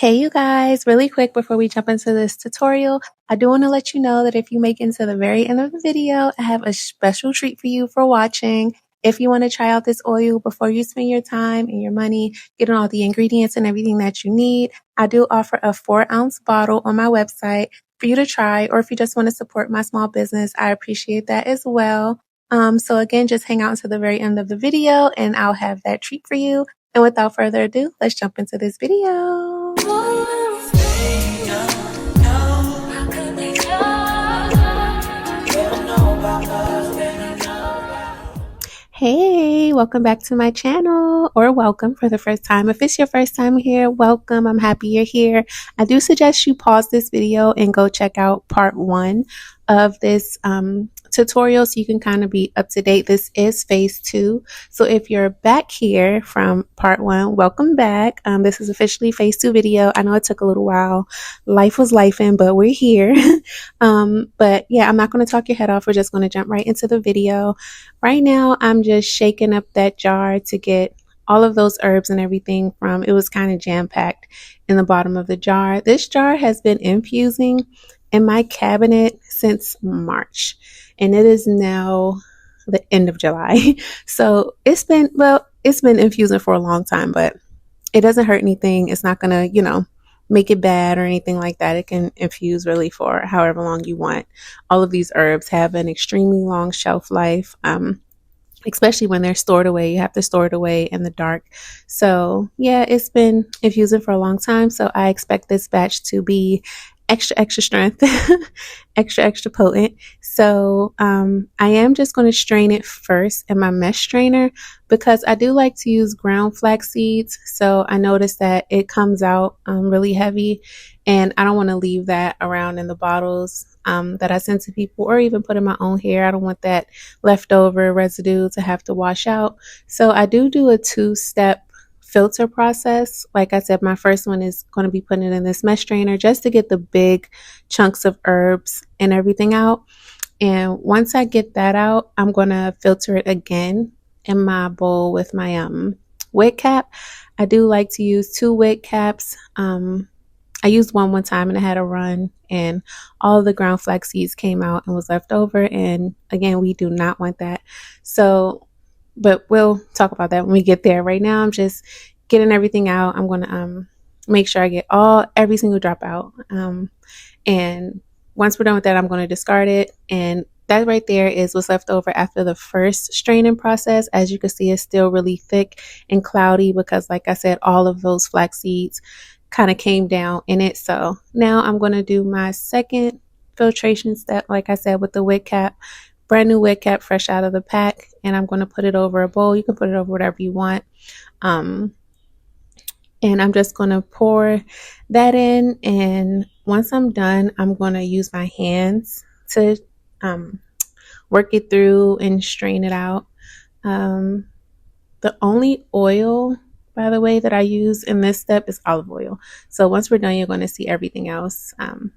Hey you guys, really quick before we jump into this tutorial, I do want to let you know that if you make it to the very end of the video, I have a special treat for you for watching. If you want to try out this oil before you spend your time and your money getting all the ingredients and everything that you need, I do offer a 4-ounce bottle on my website for you to try, or if you just want to support my small business, I appreciate that as well. So again, just hang out until the very end of the video and I'll have that treat for you. And without further ado, let's jump into this video. Hey, welcome back to my channel, or welcome for the first time. If it's your first time here, welcome. I'm happy you're here. I do suggest you pause this video and go check out part 1 of this tutorial so you can kind of be up to date. This is phase 2. So if you're back here from part 1, welcome back. This is officially phase 2 video. I know it took a little while. Life was lifing, but we're here. But yeah, I'm not going to talk your head off. We're just going to jump right into the video. Right now, I'm just shaking up that jar to get all of those herbs and everything from, it was kind of jam-packed in the bottom of the jar. This jar has been infusing in my cabinet since March, and it is now the end of July. So it's been infusing for a long time, but it doesn't hurt anything. It's not gonna, make it bad or anything like that. It can infuse really for however long you want. All of these herbs have an extremely long shelf life, especially when they're stored away. You have to store it away in the dark. So yeah, it's been infusing for a long time. So I expect this batch to be extra strength, extra potent. So I am just going to strain it first in my mesh strainer because I do like to use ground flax seeds. So I noticed that it comes out really heavy, and I don't want to leave that around in the bottles that I send to people, or even put in my own hair. I don't want that leftover residue to have to wash out. So I do a 2-step filter process. Like I said, my first one is going to be putting it in this mesh strainer just to get the big chunks of herbs and everything out. And once I get that out, I'm going to filter it again in my bowl with my wet cap. I do like to use 2 wet caps. I used one time and I had a run, and all of the ground flax seeds came out and was left over. And again, we do not want that. So but we'll talk about that when we get there. Right now, I'm just getting everything out. I'm going to make sure I get every single drop out. And once we're done with that, I'm going to discard it. And that right there is what's left over after the first straining process. As you can see, it's still really thick and cloudy because, like I said, all of those flax seeds kind of came down in it. So now I'm going to do my second filtration step, like I said, with the wet cap. Brand new wet cap, fresh out of the pack, and I'm going to put it over a bowl. You can put it over whatever you want. And I'm just going to pour that in, and once I'm done, I'm going to use my hands to work it through and strain it out. The only oil, by the way, that I use in this step is olive oil. So once we're done, you're going to see everything else,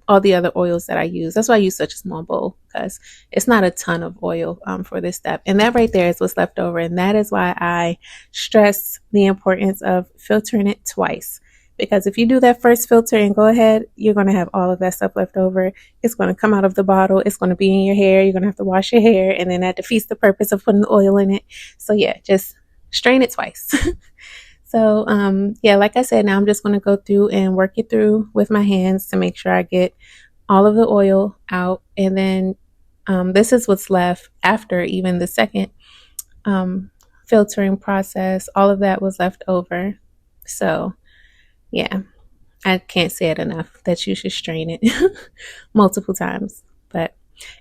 all the other oils that I use. That's why I use such a small bowl, because it's not a ton of oil for this step. And that right there is what's left over. And that is why I stress the importance of filtering it twice. Because if you do that first filter and go ahead, you're going to have all of that stuff left over. It's going to come out of the bottle. It's going to be in your hair. You're going to have to wash your hair, and then that defeats the purpose of putting the oil in it. So yeah, just strain it twice. So, yeah, like I said, now I'm just going to go through and work it through with my hands to make sure I get all of the oil out. And then this is what's left after even the second filtering process. All of that was left over. So, yeah, I can't say it enough that you should strain it multiple times. But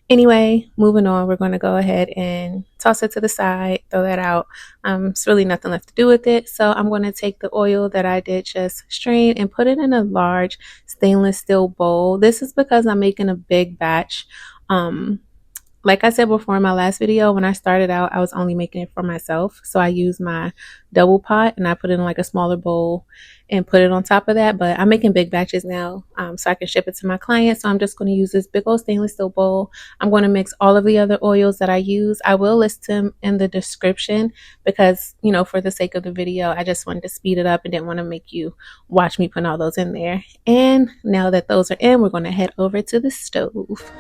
anyway, moving on, we're going to go ahead and toss it to the side, throw that out. It's really nothing left to do with it. So I'm going to take the oil that I did just strain and put it in a large stainless steel bowl. This is because I'm making a big batch. like I said before in my last video, when I started out, I was only making it for myself. So I used my double pot and I put it in like a smaller bowl and put it on top of that. But I'm making big batches now, so I can ship it to my clients. So I'm just going to use this big old stainless steel bowl. I'm going to mix all of the other oils that I use. I will list them in the description because, you know, for the sake of the video, I just wanted to speed it up and didn't want to make you watch me put all those in there. And now that those are in, we're going to head over to the stove.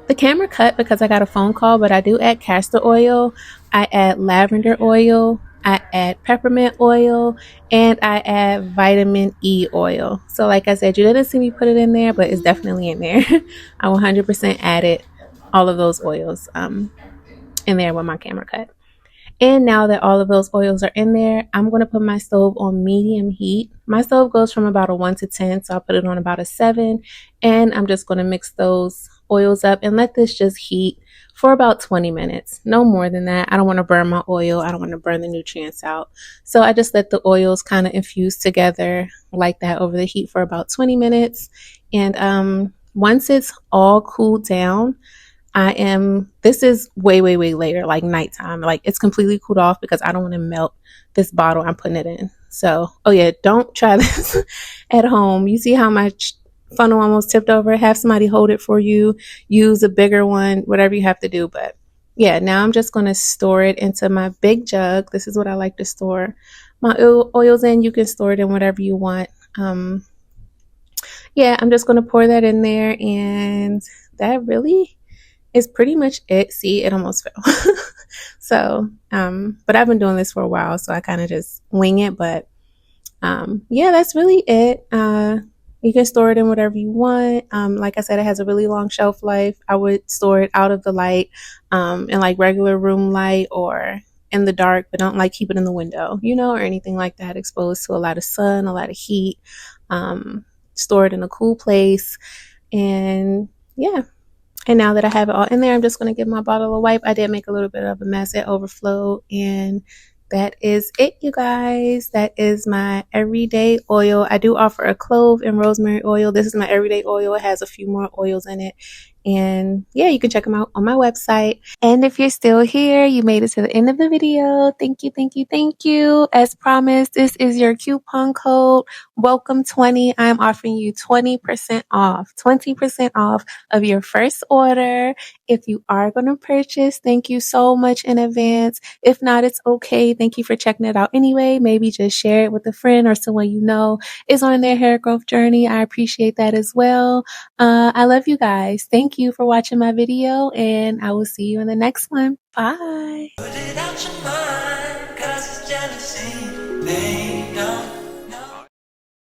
The camera cut because I got a phone call, but I do add castor oil, I add lavender oil, I add peppermint oil, and I add vitamin E oil. So like I said, you didn't see me put it in there, but it's definitely in there. I 100% added all of those oils in there when my camera cut. And now that all of those oils are in there, I'm going to put my stove on medium heat. My stove goes from about a 1 to 10, so I'll put it on about a 7. And I'm just going to mix those oils up and let this just heat for about 20 minutes. No more than that. I don't want to burn my oil. I don't want to burn the nutrients out. So I just let the oils kind of infuse together like that over the heat for about 20 minutes. And once it's all cooled down, this is way later, like nighttime. Like it's completely cooled off because I don't want to melt this bottle I'm putting it in. So, oh yeah, don't try this at home. You see how my funnel almost tipped over? Have somebody hold it for you. Use a bigger one, whatever you have to do. But yeah, now I'm just going to store it into my big jug. This is what I like to store my oils in. You can store it in whatever you want. Yeah, I'm just going to pour that in there, and that really is pretty much it. See, it almost fell. So, but I've been doing this for a while, so I kind of just wing it. But yeah, that's really it. You can store it in whatever you want. Like I said, it has a really long shelf life. I would store it out of the light, in like regular room light or in the dark, but don't like keep it in the window, you know, or anything like that, exposed to a lot of sun, a lot of heat. Store it in a cool place. And yeah. And now that I have it all in there, I'm just going to give my bottle a wipe. I did make a little bit of a mess. It overflowed. And that is it, you guys. That is my everyday oil. I do offer a clove and rosemary oil. This is my everyday oil. It has a few more oils in it. And yeah, you can check them out on my website. And if you're still here, you made it to the end of the video. Thank you, thank you, thank you. As promised, this is your coupon code, Welcome20. I'm offering you 20% off, 20% off of your first order. If you are going to purchase, thank you so much in advance. If not, it's okay. Thank you for checking it out anyway. Maybe just share it with a friend or someone you know is on their hair growth journey. I appreciate that as well. I love you guys. Thank you for watching my video, and I will see you in the next one. Bye. Put it out your mind, 'cause it's jealousy. They don't